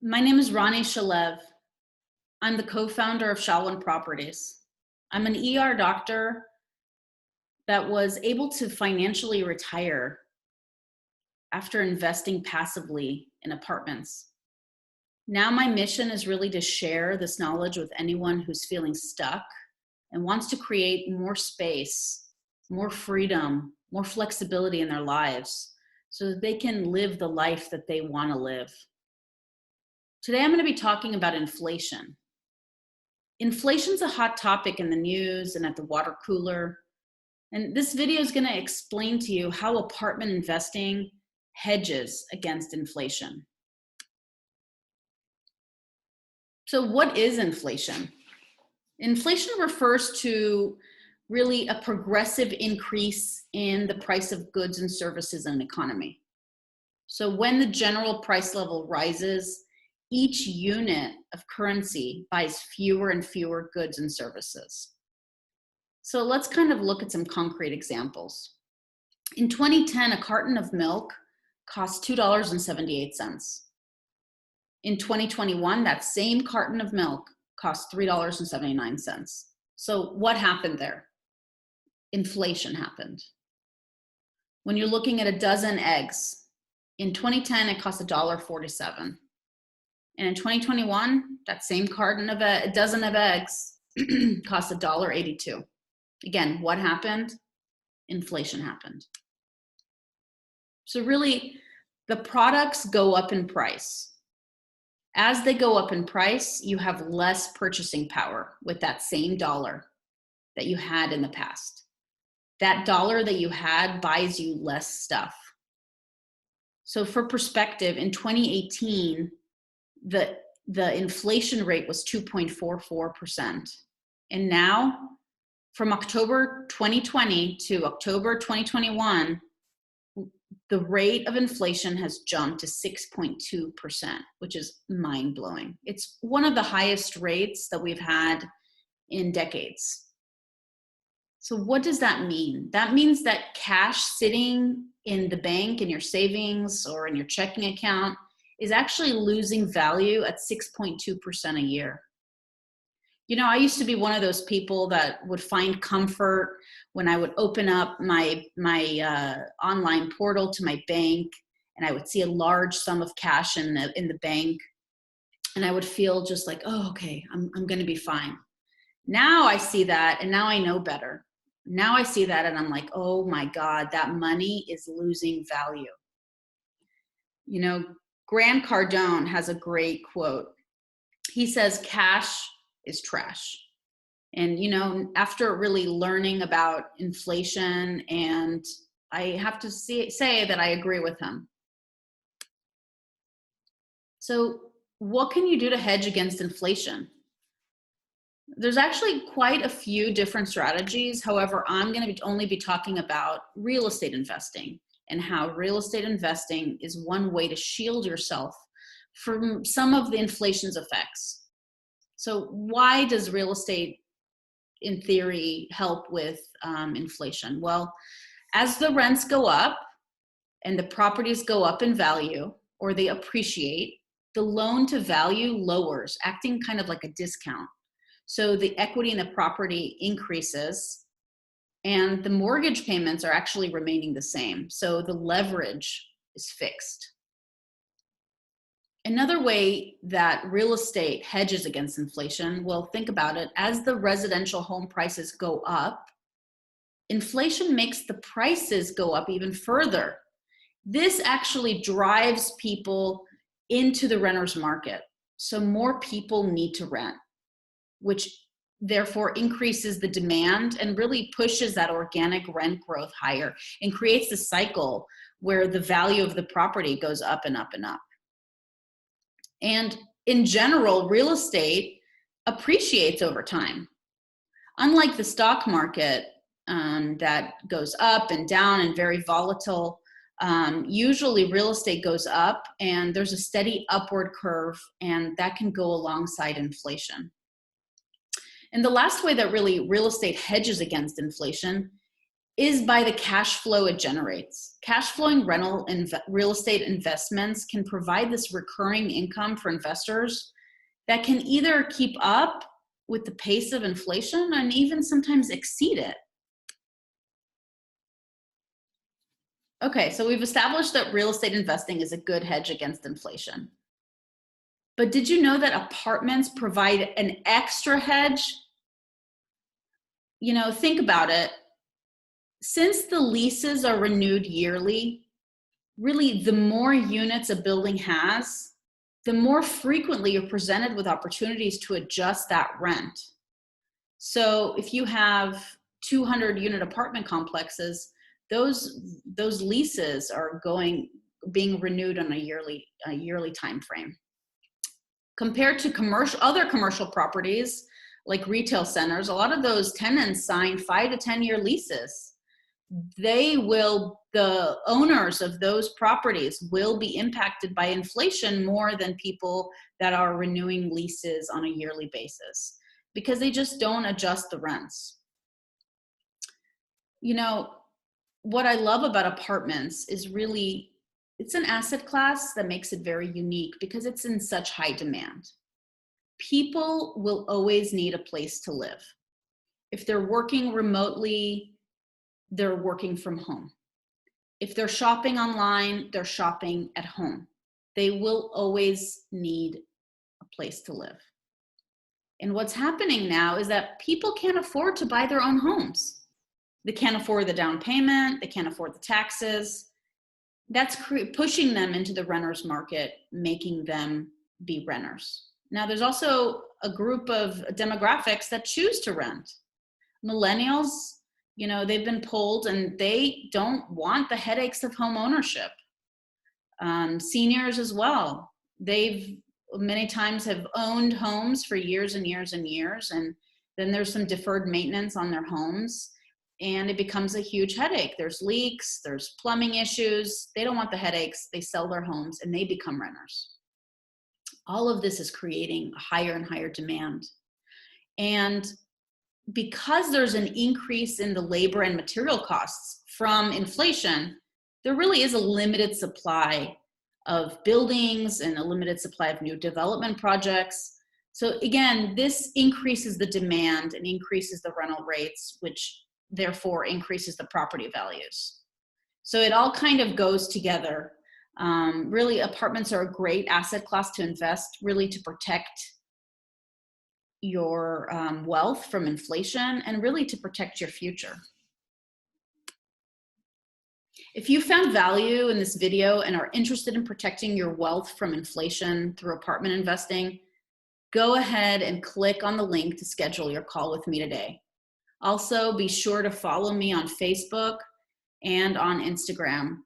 My name is Ronnie Shalev. I'm the co-founder of Shalwin Properties. I'm an ER doctor that was able to financially retire after investing passively in apartments. Now my mission is really to share this knowledge with anyone who's feeling stuck and wants to create more space, more freedom, more flexibility in their lives so that they can live the life that they want to live. Today I'm going to be talking about inflation. Inflation's a hot topic in the news and at the water cooler. And this video is going to explain to you how apartment investing hedges against inflation. So what is inflation? Inflation refers to really a progressive increase in the price of goods and services in an economy. So when the general price level rises, each unit of currency buys fewer and fewer goods and services. So let's kind of look at some concrete examples. In 2010, a carton of milk cost $2.78. In 2021, that same carton of milk cost $3.79. So what happened there? Inflation happened. When you're looking at a dozen eggs, in 2010, it cost $1.47. And in 2021, that same carton of a dozen of eggs cost $1.82. Again, what happened? Inflation happened. So really, the products go up in price. As they go up in price, you have less purchasing power with that same dollar that you had in the past. That dollar that you had buys you less stuff. So for perspective, in 2018, the inflation rate was 2.44%. And now, from October 2020 to October 2021, the rate of inflation has jumped to 6.2%, which is mind-blowing. It's one of the highest rates that we've had in decades. So what does that mean? That means that cash sitting in the bank, in your savings, or in your checking account is actually losing value at 6.2% a year. You know, I used to be one of those people that would find comfort when I would open up my online portal to my bank, and I would see a large sum of cash in the bank, and I would feel just like, oh, okay, I'm going to be fine. Now I see that, and now I know better. Now I see that, and I'm like, oh my God, that money is losing value. You know, Grant Cardone has a great quote. He says, cash is trash. And, you know, after really learning about inflation, and I have to say that I agree with him. So what can you do to hedge against inflation? There's actually quite a few different strategies. However, I'm going to only be talking about real estate investing and how real estate investing is one way to shield yourself from some of the inflation's effects. So why does real estate, in theory, help with inflation? Well, as the rents go up and the properties go up in value or they appreciate, the loan to value lowers, acting kind of like a discount. So the equity in the property increases and the mortgage payments are actually remaining the same. So the leverage is fixed. Another way that real estate hedges against inflation, well, think about it. As the residential home prices go up, inflation makes the prices go up even further. This actually drives people into the renter's market. So more people need to rent, which therefore increases the demand and really pushes that organic rent growth higher and creates a cycle where the value of the property goes up and up and up. And in general, real estate appreciates over time. Unlike the stock market that goes up and down and very volatile, usually real estate goes up and there's a steady upward curve, and that can go alongside inflation. And the last way that really real estate hedges against inflation is by the cash flow it generates. Cash flowing rental and real estate investments can provide this recurring income for investors that can either keep up with the pace of inflation and even sometimes exceed it. Okay, so we've established that real estate investing is a good hedge against inflation. But did you know that apartments provide an extra hedge? You know, think about it. Since the leases are renewed yearly, really the more units a building has, the more frequently you're presented with opportunities to adjust that rent. So if you have 200 unit apartment complexes, those leases are being renewed on a yearly time frame. Compared to other commercial properties like retail centers, a lot of those tenants sign 5 to 10 year leases. The owners of those properties will be impacted by inflation more than people that are renewing leases on a yearly basis, because they just don't adjust the rents. You know, what I love about apartments is really, it's an asset class that makes it very unique because it's in such high demand. People will always need a place to live. If they're working remotely, they're working from home. If they're shopping online, they're shopping at home. They will always need a place to live. And what's happening now is that people can't afford to buy their own homes. They can't afford the down payment, they can't afford the taxes. That's pushing them into the renters market, making them be renters. Now, there's also a group of demographics that choose to rent. Millennials, you know, they've been polled and they don't want the headaches of home ownership. Seniors as well. They've many times have owned homes for years and years and years, and then there's some deferred maintenance on their homes, and it becomes a huge headache. There's leaks, there's plumbing issues. They don't want the headaches. They sell their homes and they become renters. All of this is creating a higher and higher demand. And because there's an increase in the labor and material costs from inflation, there really is a limited supply of buildings and a limited supply of new development projects. So again, this increases the demand and increases the rental rates, which therefore increases the property values. So it all kind of goes together. Really, apartments are a great asset class to invest, really to protect your wealth from inflation and really to protect your future. If you found value in this video and are interested in protecting your wealth from inflation through apartment investing, go ahead and click on the link to schedule your call with me today. Also, be sure to follow me on Facebook and on Instagram.